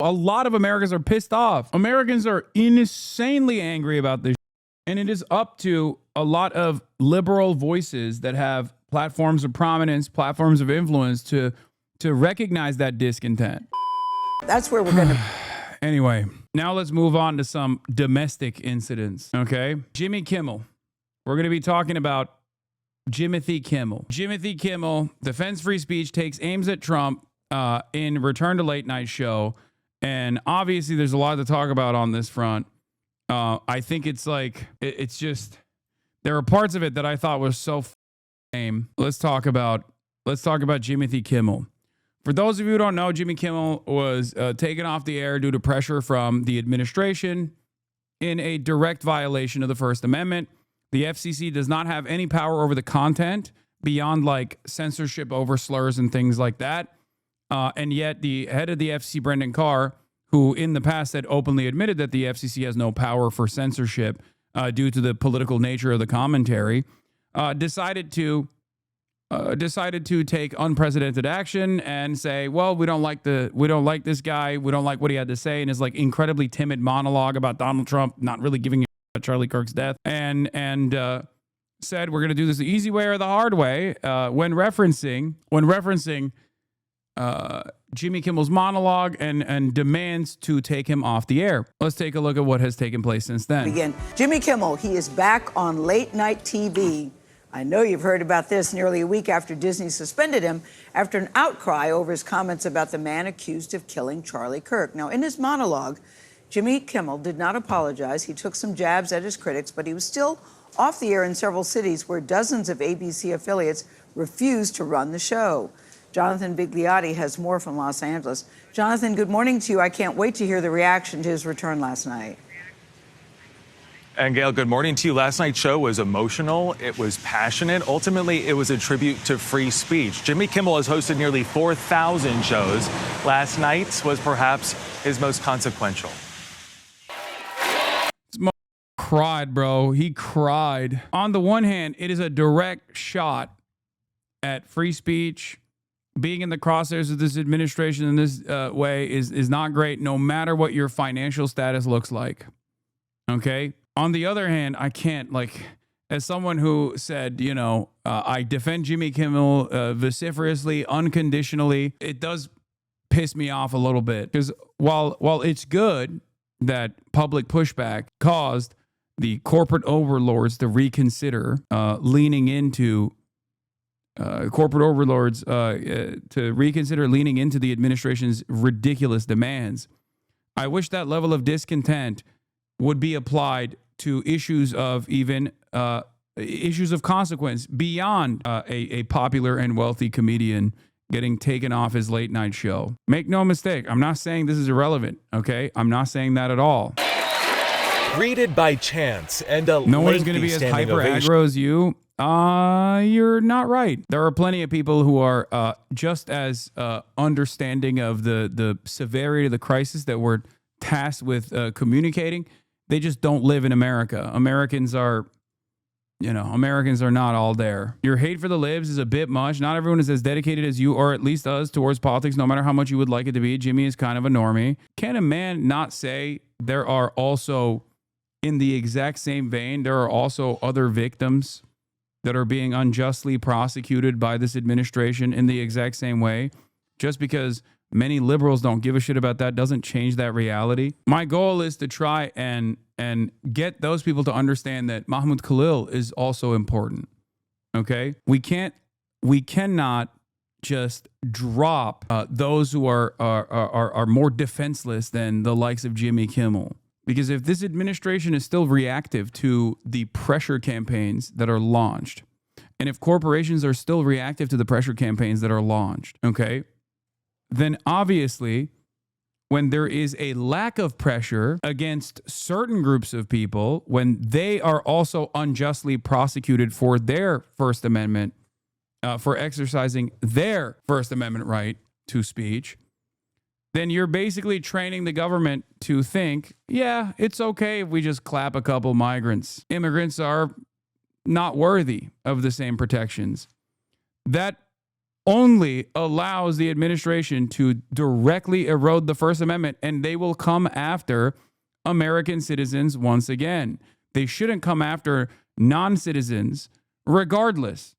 A lot of Americans are pissed off. Americans are insanely angry about this. And it is up to a lot of liberal voices that have platforms of prominence, platforms of influence to recognize that discontent. That's where we're going to... Anyway, now let's move on to some domestic incidents, okay? Jimmy Kimmel. We're going to be talking about Jimothy Kimmel. Jimothy Kimmel defends free speech, takes aims at Trump in Return to Late Night show. And obviously there's a lot to talk about on this front. I think it's like, it's just, there are parts of it that I thought was so lame. Let's talk about Jimothy Kimmel. For those of you who don't know, Jimmy Kimmel was taken off the air due to pressure from the administration in a direct violation of the First Amendment. The FCC does not have any power over the content beyond like censorship over slurs and things like that. And yet the head of the FCC, Brendan Carr, who in the past had openly admitted that the FCC has no power for censorship due to the political nature of the commentary, decided to take unprecedented action and say, well, we don't like this guy. We don't like what he had to say in his like incredibly timid monologue about Donald Trump not really giving a about Charlie Kirk's death, and said we're going to do this the easy way or the hard way when referencing Jimmy Kimmel's monologue and demands to take him off the air. Let's take a look at what has taken place since then. Again, Jimmy Kimmel, he is back on late night TV. I know you've heard about this nearly a week after Disney suspended him after an outcry over his comments about the man accused of killing Charlie Kirk. Now, in his monologue, Jimmy Kimmel did not apologize. He took some jabs at his critics, but he was still off the air in several cities where dozens of ABC affiliates refused to run the show. Jonathan Bigliotti has more from Los Angeles. Jonathan, good morning to you. I can't wait to hear the reaction to his return last night. And Gail, good morning to you. Last night's show was emotional. It was passionate. Ultimately, it was a tribute to free speech. Jimmy Kimmel has hosted nearly 4,000 shows. Last night's was perhaps his most consequential. Cried, bro. He cried. On the one hand, it is a direct shot at free speech. Being in the crosshairs of this administration in this way is not great, no matter what your financial status looks like. Okay? On the other hand, I can't, like, as someone who said, you know, I defend Jimmy Kimmel vociferously, unconditionally, it does piss me off a little bit. Because while it's good that public pushback caused the corporate overlords to reconsider leaning into the administration's ridiculous demands. I wish that level of discontent would be applied to issues of even issues of consequence beyond a popular and wealthy comedian getting taken off his late night show. Make no mistake, I'm not saying this is irrelevant, okay? I'm not saying that at all. Greeted by chants and a no one is going to be as hyper aggro as you. You're not right. There are plenty of people who are just as understanding of the severity of the crisis that we're tasked with communicating. They just don't live in America. Americans are not all there. Your hate for the libs is a bit much. Not everyone is as dedicated as you, or at least us, towards politics, no matter how much you would like it to be. Jimmy is kind of a normie. Can a man not say there are also, in the exact same vein, there are also other victims that are being unjustly prosecuted by this administration in the exact same way? Just because many liberals don't give a shit about that doesn't change that reality. My goal is to try and get those people to understand that Mahmoud Khalil is also important. Okay? We cannot just drop those who are more defenseless than the likes of Jimmy Kimmel. Because if this administration is still reactive to the pressure campaigns that are launched, and if corporations are still reactive to the pressure campaigns that are launched, okay, then obviously when there is a lack of pressure against certain groups of people, when they are also unjustly prosecuted for their First Amendment, for exercising their First Amendment right to speech, then you're basically training the government to think, yeah, it's okay if we just clap a couple migrants. Immigrants are not worthy of the same protections. That only allows the administration to directly erode the First Amendment, and they will come after American citizens once again. They shouldn't come after non-citizens regardless.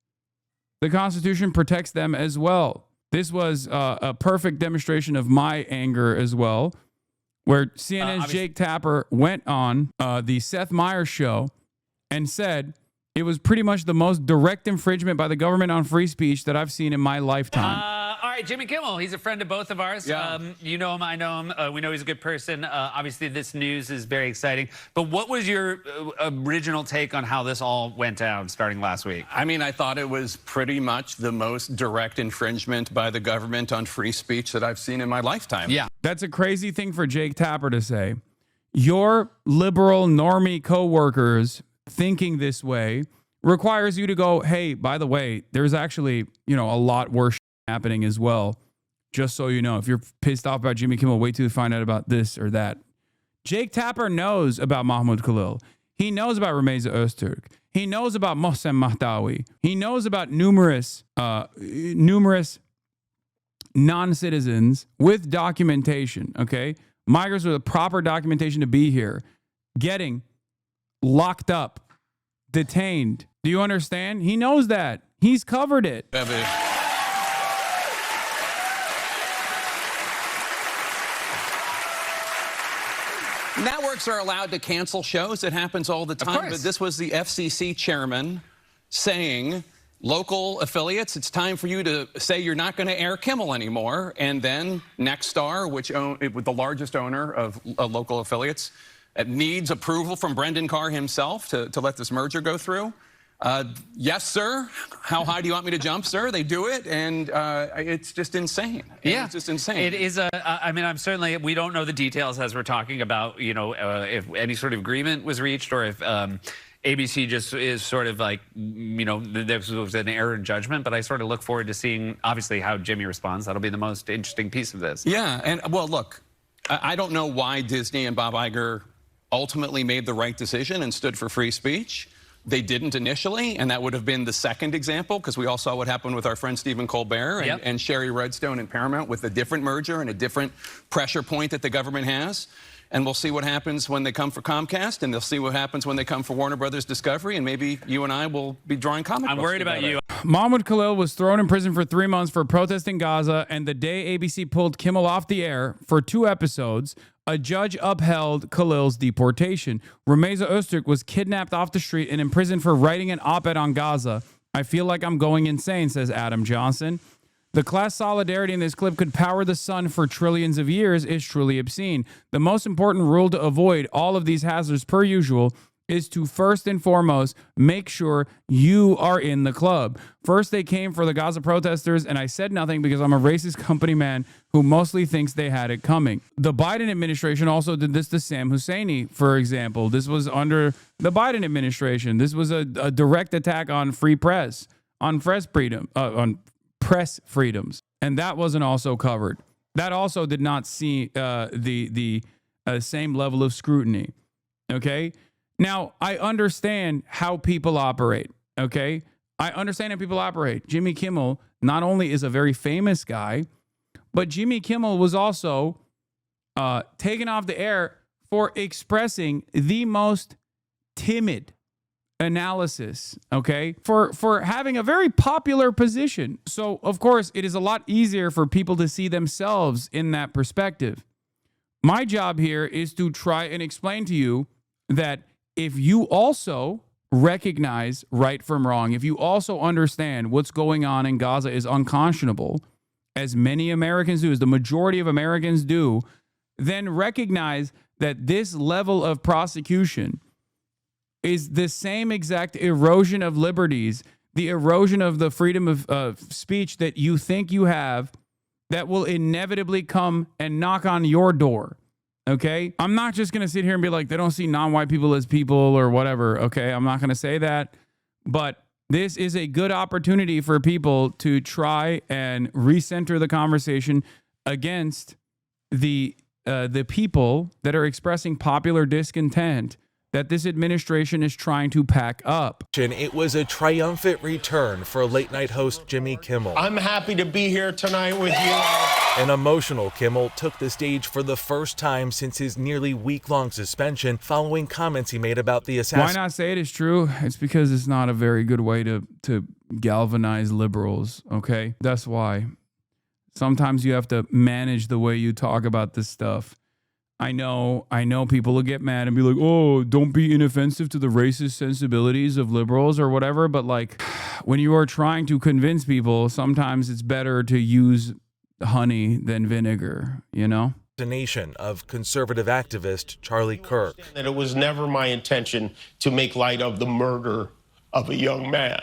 The Constitution protects them as well. This was a perfect demonstration of my anger as well, where CNN's Jake Tapper went on the Seth Meyers show and said it was pretty much the most direct infringement by the government on free speech that I've seen in my lifetime. All right, Jimmy Kimmel, he's a friend of both of ours. Yeah. You know him, I know him. We know he's a good person. Obviously, this news is very exciting. But what was your original take on how this all went down starting last week? I mean, I thought it was pretty much the most direct infringement by the government on free speech that I've seen in my lifetime. Yeah. That's a crazy thing for Jake Tapper to say. Your liberal normie coworkers thinking this way requires you to go, hey, by the way, there's actually, a lot worse happening as well. Just so you know, if you're pissed off about Jimmy Kimmel, wait till you find out about this or that. Jake Tapper knows about Mahmoud Khalil. He knows about Rameza Öztürk. He knows about Mohsen Mahdawi. He knows about numerous non-citizens with documentation, okay? Migrants with proper documentation to be here, getting locked up, detained. Do you understand? He knows that. He's covered it. Networks are allowed to cancel shows. It happens all the time. But this was the FCC chairman saying, local affiliates, it's time for you to say you're not going to air Kimmel anymore. And then Nexstar, which the largest owner of local affiliates, needs approval from Brendan Carr himself to let this merger go through. Yes, sir. How high do you want me to jump, sir? They do it, and it's just insane. Yeah, it's just insane. It is I'm certainly, we don't know the details as we're talking about, if any sort of agreement was reached or if ABC just is sort of like, there was an error in judgment, but I sort of look forward to seeing, obviously, how Jimmy responds. That'll be the most interesting piece of this. Yeah, and well, look, I don't know why Disney and Bob Iger ultimately made the right decision and stood for free speech. They didn't initially, and that would have been the second example, because we all saw what happened with our friend Stephen Colbert and Sherry Redstone and Paramount with a different merger and a different pressure point that the government has. And we'll see what happens when they come for Comcast, and they'll see what happens when they come for Warner Brothers Discovery, and maybe you and I will be drawing comic books. I'm worried about you. Mahmoud Khalil was thrown in prison for 3 months for protesting Gaza, and the day ABC pulled Kimmel off the air for 2 episodes, a judge upheld Khalil's deportation. Rameza Öztürk was kidnapped off the street and imprisoned for writing an op-ed on Gaza. I feel like I'm going insane, says Adam Johnson. The class solidarity in this clip could power the sun for trillions of years is truly obscene. The most important rule to avoid all of these hazards, per usual, is to first and foremost make sure you are in the club. First, they came for the Gaza protesters, and I said nothing because I'm a racist company man who mostly thinks they had it coming. The Biden administration also did this to Sam Husseini, for example. This was under the Biden administration. This was a direct attack on free press, on press freedoms, and that wasn't also covered. That also did not see the same level of scrutiny. Okay. Now, I understand how people operate, okay? I understand how people operate. Jimmy Kimmel not only is a very famous guy, but Jimmy Kimmel was also taken off the air for expressing the most timid analysis, okay? For having a very popular position. So, of course, it is a lot easier for people to see themselves in that perspective. My job here is to try and explain to you that if you also recognize right from wrong, if you also understand what's going on in Gaza is unconscionable, as many Americans do, as the majority of Americans do, then recognize that this level of prosecution is the same exact erosion of liberties, the erosion of the freedom of speech that you think you have, that will inevitably come and knock on your door. Okay, I'm not just going to sit here and be like, they don't see non-white people as people or whatever. Okay, I'm not going to say that. But this is a good opportunity for people to try and recenter the conversation against the people that are expressing popular discontent that this administration is trying to pack up. It was a triumphant return for late night host Jimmy Kimmel. I'm happy to be here tonight with you. An emotional Kimmel took the stage for the first time since his nearly week-long suspension following comments he made about the assassination. Why not say it is true? It's because it's not a very good way to galvanize liberals, okay? That's why. Sometimes you have to manage the way you talk about this stuff. I know people will get mad and be like, oh, don't be inoffensive to the racist sensibilities of liberals or whatever. But like when you are trying to convince people, sometimes it's better to use honey than vinegar, you know? Nation of conservative activist Charlie Kirk. That it was never my intention to make light of the murder of a young man.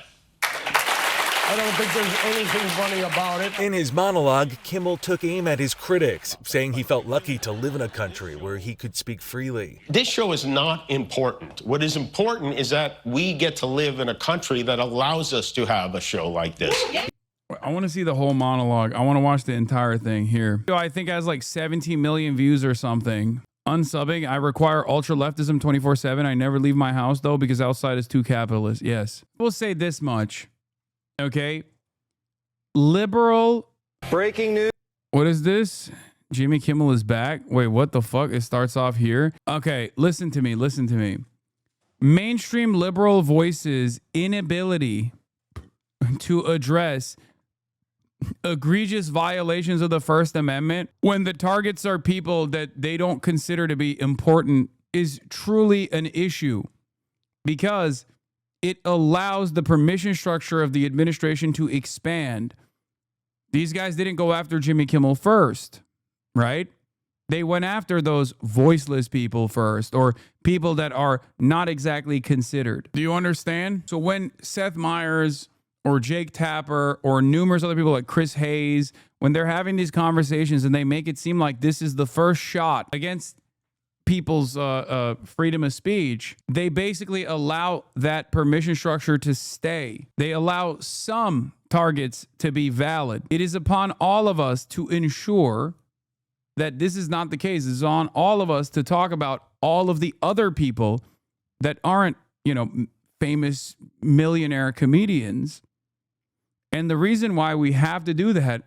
I don't think there's anything funny about it. In his monologue, Kimmel took aim at his critics, saying he felt lucky to live in a country where he could speak freely. This show is not important. What is important is that we get to live in a country that allows us to have a show like this. I want to see the whole monologue. I want to watch the entire thing here. I think it has like 17 million views or something. Unsubbing, I require ultra leftism 24/7. I never leave my house though because outside is too capitalist. Yes. We'll say this much. Okay. Liberal. Breaking news. What is this? Jimmy Kimmel is back. Wait, what the fuck? It starts off here. Okay, listen to me. Listen to me. Mainstream liberal voices' inability to address egregious violations of the First Amendment when the targets are people that they don't consider to be important is truly an issue because it allows the permission structure of the administration to expand. These guys didn't go after Jimmy Kimmel first, right? They went after those voiceless people first, or people that are not exactly considered. Do you understand? So when Seth Meyers or Jake Tapper or numerous other people like Chris Hayes, when they're having these conversations and they make it seem like this is the first shot against people's freedom of speech, they basically allow that permission structure to stay. They allow some targets to be valid. It is upon all of us to ensure that this is not the case. It's on all of us to talk about all of the other people that aren't, famous millionaire comedians. And the reason why we have to do that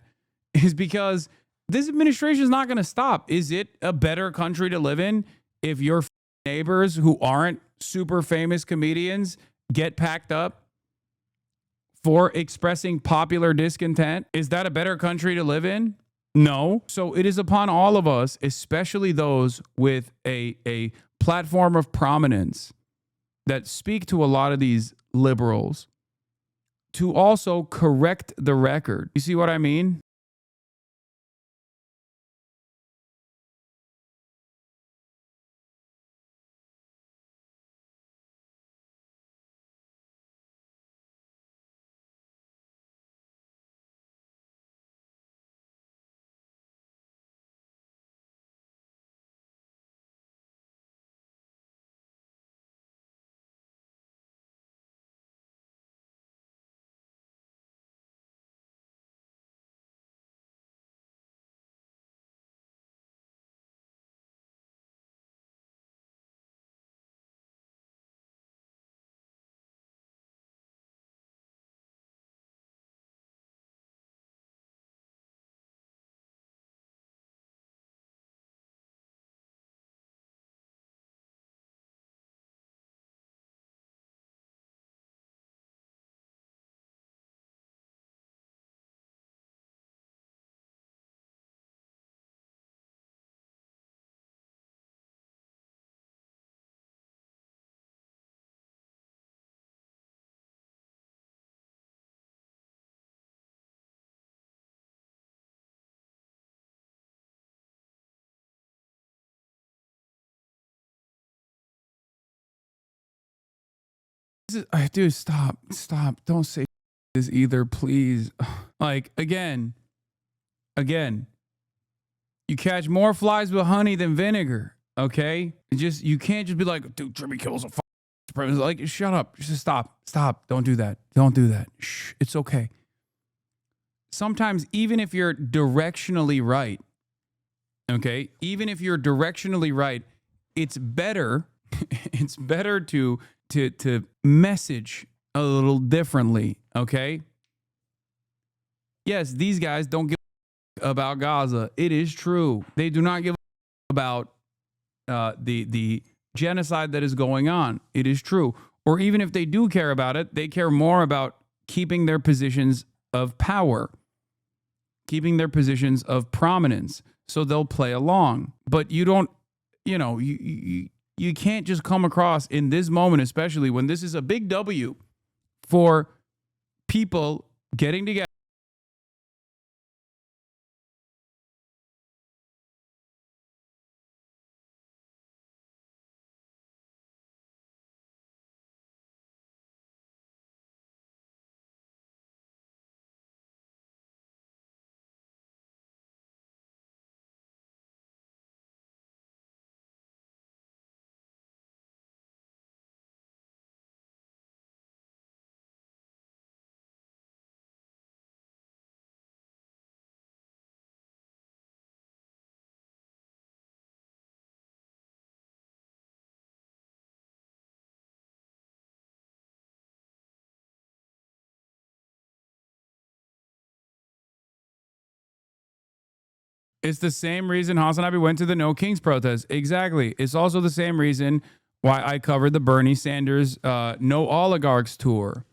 is because this administration is not going to stop. Is it a better country to live in if your neighbors who aren't super famous comedians get packed up for expressing popular discontent? Is that a better country to live in? No. So it is upon all of us, especially those with a platform of prominence that speak to a lot of these liberals, to also correct the record. You see what I mean? Dude, stop. Don't say this either, please. Like, again, you catch more flies with honey than vinegar, okay? You can't just be like, dude, Jimmy Kimmel's a president. Like, shut up. Just stop. Don't do that. Shh, it's okay. Sometimes, even if you're directionally right, okay? Even if you're directionally right, it's better It's better to message a little differently, okay? Yes, these guys don't give about Gaza. It is true. They do not give about the genocide that is going on. It is true. Or even if they do care about it, they care more about keeping their positions of power, keeping their positions of prominence. So they'll play along. But you don't, you can't just come across in this moment, especially when this is a big W for people getting together. It's the same reason Hasanabi went to the No Kings protest. Exactly. It's also the same reason why I covered the Bernie Sanders No Oligarchs tour.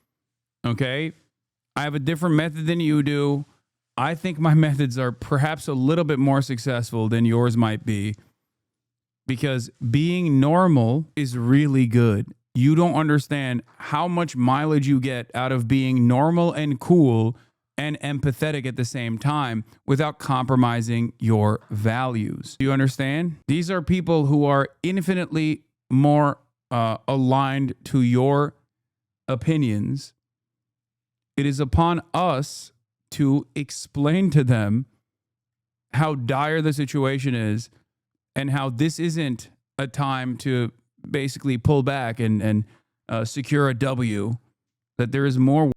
Okay? I have a different method than you do. I think my methods are perhaps a little bit more successful than yours might be, because being normal is really good. You don't understand how much mileage you get out of being normal and cool and empathetic at the same time without compromising your values. Do you understand? These are people who are infinitely more aligned to your opinions. It is upon us to explain to them how dire the situation is and how this isn't a time to basically pull back and secure a W, that there is more.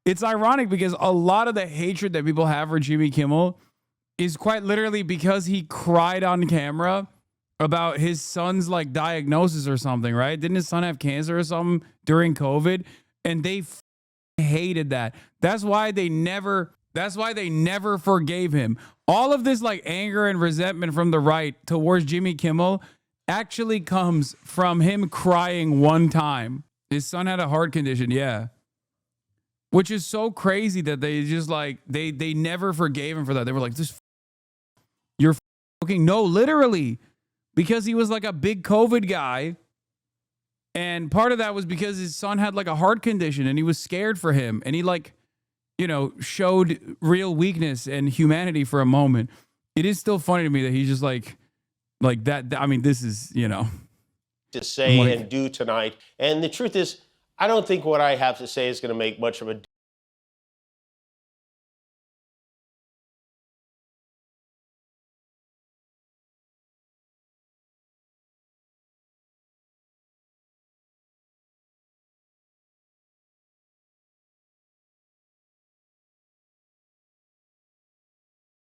It's ironic because a lot of the hatred that people have for Jimmy Kimmel is quite literally because he cried on camera about his son's like diagnosis or something, right? Didn't his son have cancer or something during COVID? And they hated that. That's why they never forgave him. All of this like anger and resentment from the right towards Jimmy Kimmel actually comes from him crying one time. His son had a heart condition, yeah. Which is so crazy that they just like, they never forgave him for that. They were like, you're fucking, no, literally. Because he was like a big COVID guy. And part of that was because his son had like a heart condition and he was scared for him. And he like, showed real weakness and humanity for a moment. It is still funny to me that he's just like that. I mean, this is, to say and do tonight. And the truth is, I don't think what I have to say is going to make much of a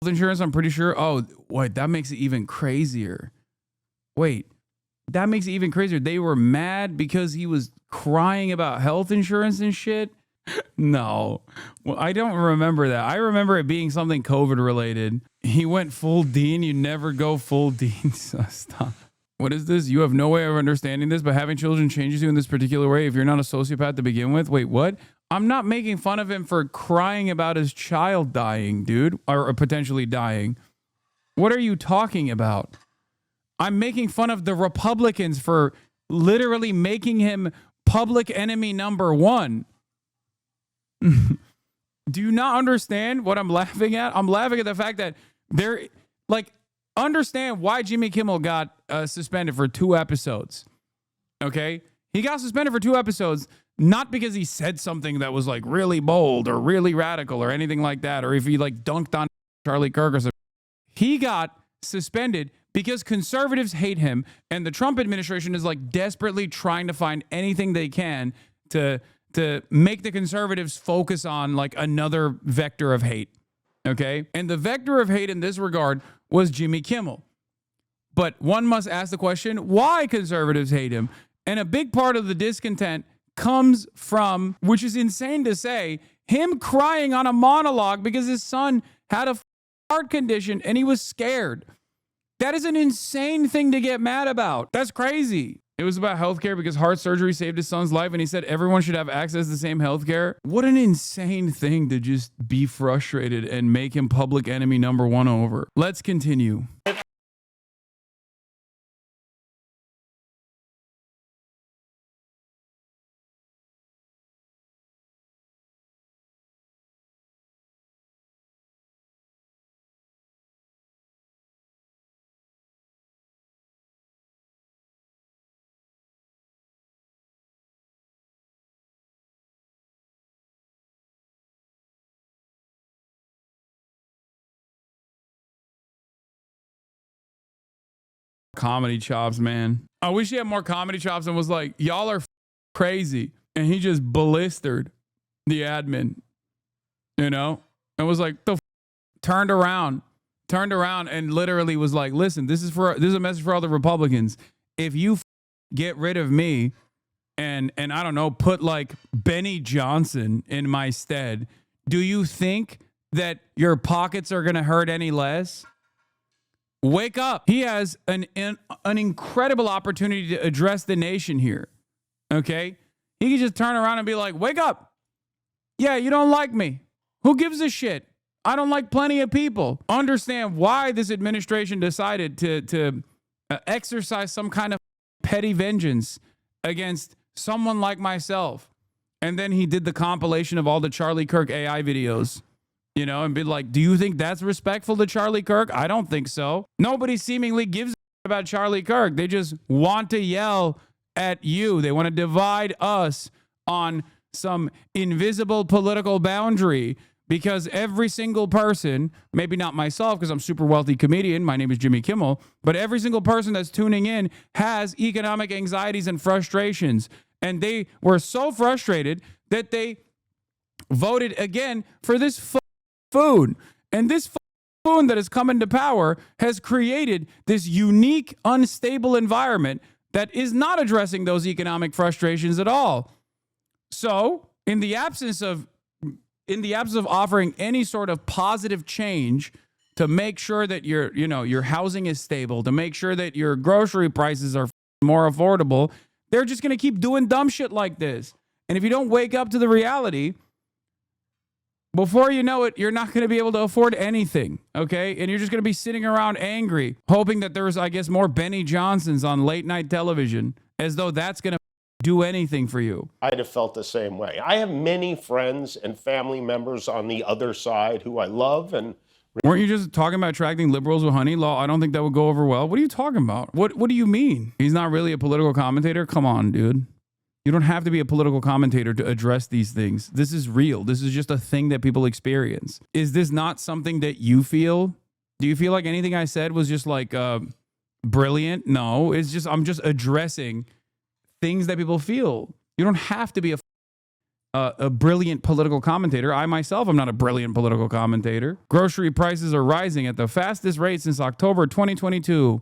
insurance, I'm pretty sure. Oh, wait, that makes it even crazier. Wait, that makes it even crazier. They were mad because he was crying about health insurance and shit. No, well, I don't remember that. I remember it being something COVID related. He went full Dean. You never go full Dean. So stop. What is this? You have no way of understanding this, but having children changes you in this particular way if you're not a sociopath to begin with. Wait, what? I'm not making fun of him for crying about his child dying, dude, or potentially dying. What are you talking about? I'm making fun of the Republicans for literally making him public enemy number one. Do you not understand what I'm laughing at? I'm laughing at the fact that they're like, understand why Jimmy Kimmel got suspended for 2 episodes. Okay? He got suspended for 2 episodes, not because he said something that was like really bold or really radical or anything like that, or if he like dunked on Charlie Kirk or something. He got suspended because conservatives hate him, and the Trump administration is like desperately trying to find anything they can to make the conservatives focus on like another vector of hate. Okay? And the vector of hate in this regard was Jimmy Kimmel. But one must ask the question, why conservatives hate him? And a big part of the discontent comes from, which is insane to say, him crying on a monologue because his son had a heart condition and he was scared. That is an insane thing to get mad about. That's crazy. It was about healthcare because heart surgery saved his son's life, and he said everyone should have access to the same healthcare. What an insane thing to just be frustrated and make him public enemy number one over. Let's continue. Comedy chops, man. I wish he had more comedy chops and was like, y'all are crazy. And he just blistered the admin, you know, and was like, turned around and literally was like, listen, this is a message for all the Republicans. If you get rid of me and I don't know, put like Benny Johnson in my stead, do you think that your pockets are going to hurt any less? Wake up. He has an incredible opportunity to address the nation here. Okay? He can just turn around and be like, wake up. Yeah, you don't like me. Who gives a shit? I don't like plenty of people. Understand why this administration decided to exercise some kind of petty vengeance against someone like myself. And then he did the compilation of all the Charlie Kirk AI videos. You know, and be like, do you think that's respectful to Charlie Kirk? I don't think so. Nobody seemingly gives a shit about Charlie Kirk. They just want to yell at you. They want to divide us on some invisible political boundary because every single person, maybe not myself because I'm a super wealthy comedian, my name is Jimmy Kimmel, but every single person that's tuning in has economic anxieties and frustrations. And they were so frustrated that they voted again for this food. And this food that has come into power has created this unique, unstable environment that is not addressing those economic frustrations at all. So, in the absence of offering any sort of positive change to make sure that your housing is stable, to make sure that your grocery prices are more affordable, they're just going to keep doing dumb shit like this. And if you don't wake up to the reality, before you know it, you're not going to be able to afford anything, okay? And you're just going to be sitting around angry, hoping that there's, I guess, more Benny Johnsons on late night television, as though that's going to do anything for you. I'd have felt the same way. I have many friends and family members on the other side who I love. And weren't you just talking about attracting liberals with honey law? I don't think that would go over well. What are you talking about? What do you mean? He's not really a political commentator? Come on, dude. You don't have to be a political commentator to address these things. This is real. This is just a thing that people experience. Is this not something that you feel? Do you feel like anything I said was just like brilliant? No, it's just I'm just addressing things that people feel. You don't have to be a brilliant political commentator. I myself am not a brilliant political commentator. Grocery prices are rising at the fastest rate since October 2022.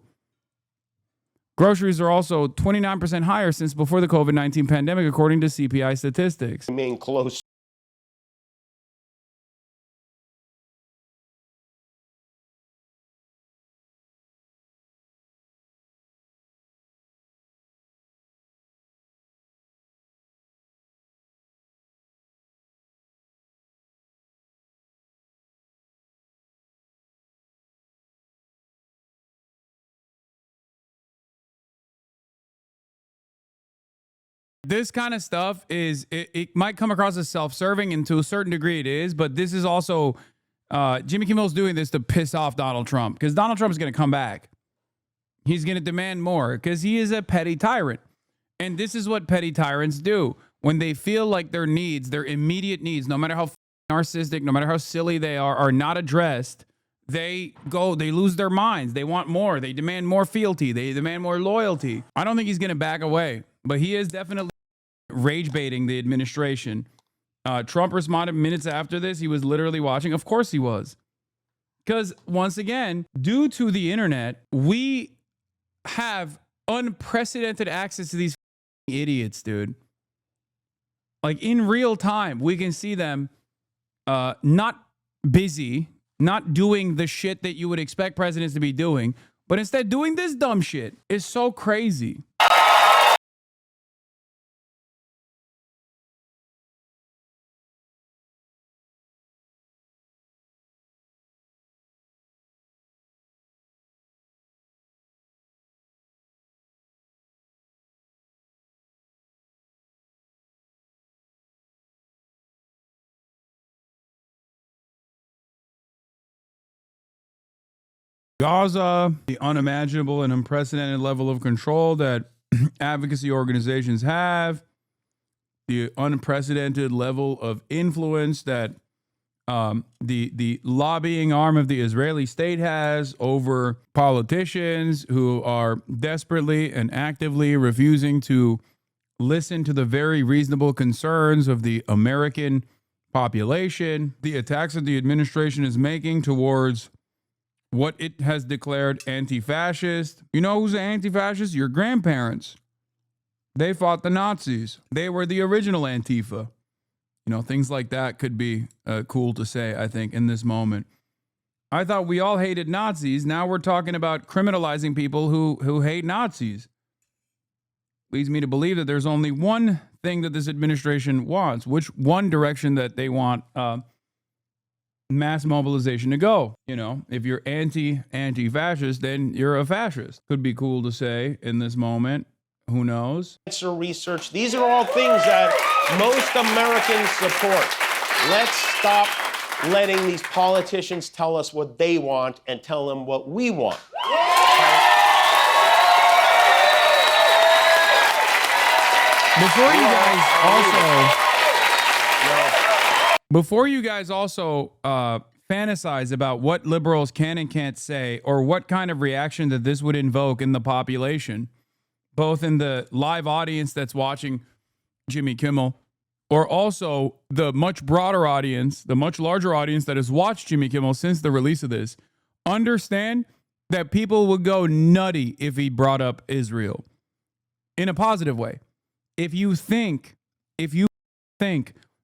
Groceries are also 29% higher since before the COVID-19 pandemic, according to CPI statistics. Remain close this kind of stuff it might come across as self-serving, and to a certain degree it is, but this is also Jimmy Kimmel's doing this to piss off Donald Trump, because Donald Trump is going to come back. He's going to demand more because he is a petty tyrant. And this is what petty tyrants do. When they feel like their needs, their immediate needs, no matter how narcissistic, no matter how silly they are not addressed, they lose their minds. They want more. They demand more fealty. They demand more loyalty. I don't think he's going to back away, but he is definitely rage baiting the administration. Trump responded minutes after this. He was literally watching. Of course he was. Because once again, due to the internet, we have unprecedented access to these idiots, dude. Like in real time, we can see them not busy, not doing the shit that you would expect presidents to be doing, but instead doing this dumb shit. It's so crazy. Gaza, the unimaginable and unprecedented level of control that advocacy organizations have, the unprecedented level of influence that the lobbying arm of the Israeli state has over politicians who are desperately and actively refusing to listen to the very reasonable concerns of the American population, the attacks that the administration is making towards what it has declared anti-fascist. You know who's an anti-fascist? Your grandparents. They fought the Nazis. They were the original Antifa. You know, things like that could be cool to say, I think, in this moment. I thought we all hated Nazis. Now we're talking about criminalizing people who hate Nazis. Leads me to believe that there's only one thing that this administration wants, which one direction that they want mass mobilization to go. You know, if you're anti-fascist, then you're a fascist. Could be cool to say in this moment. Who knows? Cancer research. These are all things that most Americans support. Let's stop letting these politicians tell us what they want and tell them what we want. Before you guys also fantasize about what liberals can and can't say, or what kind of reaction that this would invoke in the population, both in the live audience that's watching Jimmy Kimmel, or also the much broader audience, the much larger audience that has watched Jimmy Kimmel since the release of this, understand that people would go nutty if he brought up Israel in a positive way. If you think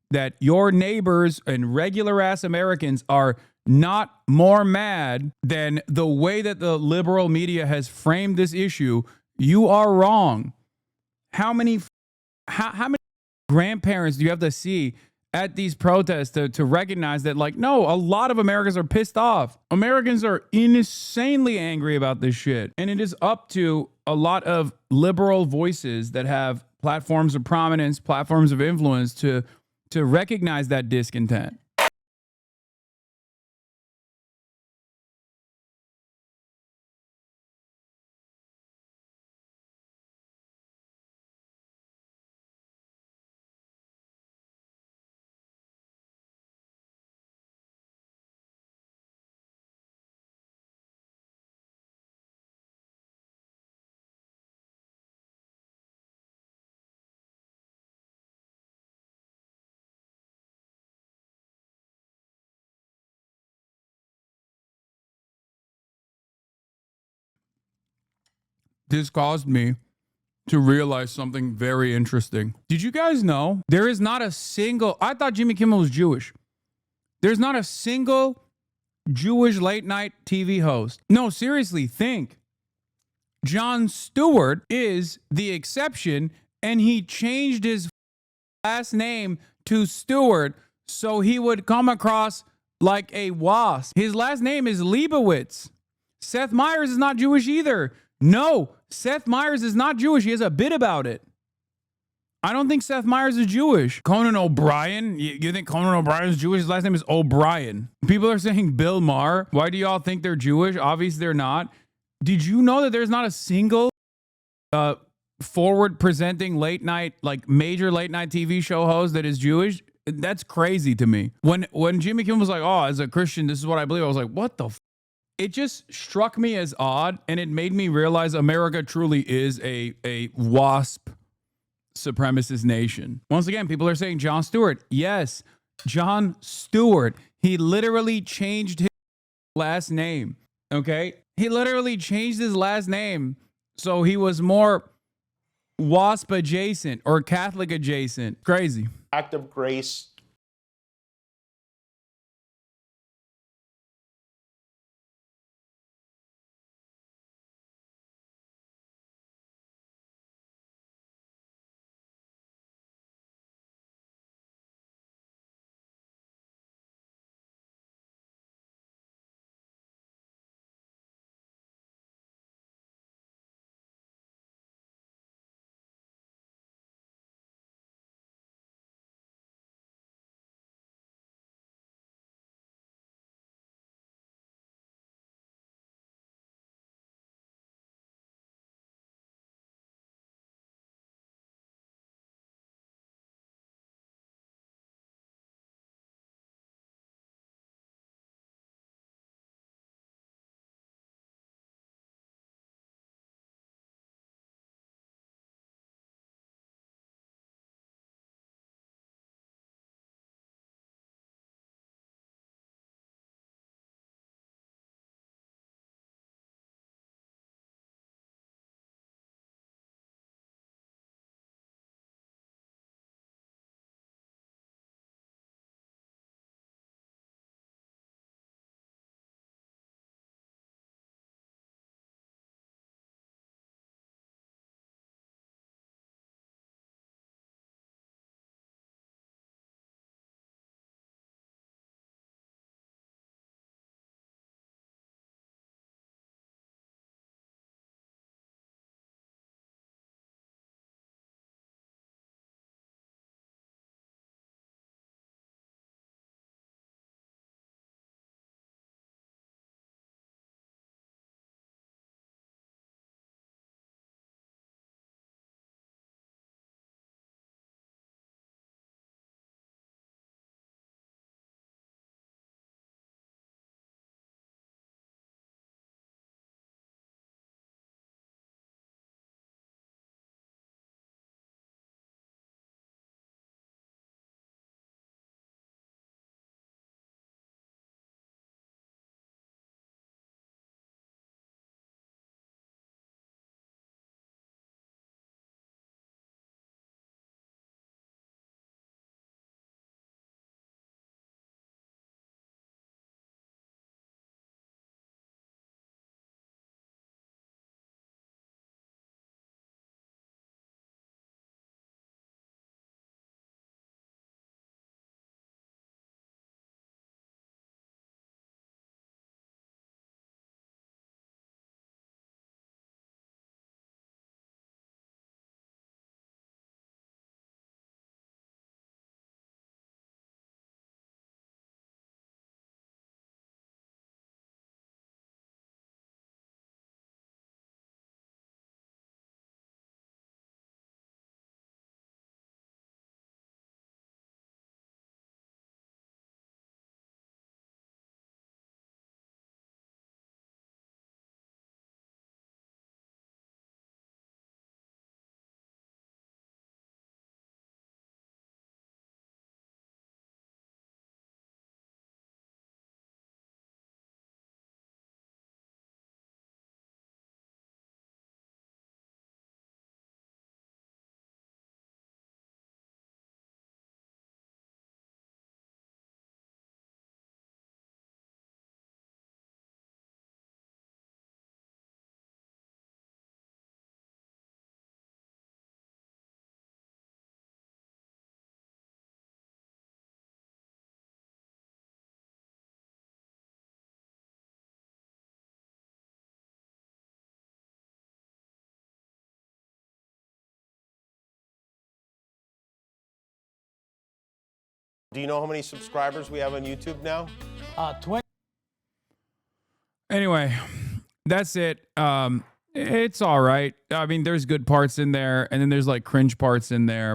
that your neighbors and regular ass Americans are not more mad than the way that the liberal media has framed this issue, you are wrong. How many grandparents do you have to see at these protests to recognize that, like, no, a lot of Americans are pissed off. Americans are insanely angry about this shit. And it is up to a lot of liberal voices that have platforms of prominence, platforms of influence to recognize that discontent. This caused me to realize something very interesting. Did you guys know there is not a single, I thought Jimmy Kimmel was Jewish. There's not a single Jewish late night TV host. No, seriously, think. Jon Stewart is the exception, and he changed his last name to Stewart so he would come across like a wasp. His last name is Leibowitz. Seth Meyers is not Jewish either. No, Seth Meyers is not Jewish. He has a bit about it. I don't think Seth Meyers is Jewish. Conan O'Brien? You think Conan O'Brien is Jewish? His last name is O'Brien. People are saying Bill Maher. Why do y'all think they're Jewish? Obviously, they're not. Did you know that there's not a single forward presenting late night, like major late night TV show host that is Jewish? That's crazy to me. When Jimmy Kimmel was like, oh, as a Christian, this is what I believe, I was like, what the It just struck me as odd, and it made me realize America truly is a WASP supremacist nation. Once again, people are saying Jon Stewart. Yes, Jon Stewart. He literally changed his last name. Okay? He literally changed his last name so he was more WASP adjacent or Catholic adjacent. Crazy. Act of grace Do you know how many subscribers we have on YouTube now? 20. Anyway, that's it. It's all right. I mean, there's good parts in there, and then there's like cringe parts in there.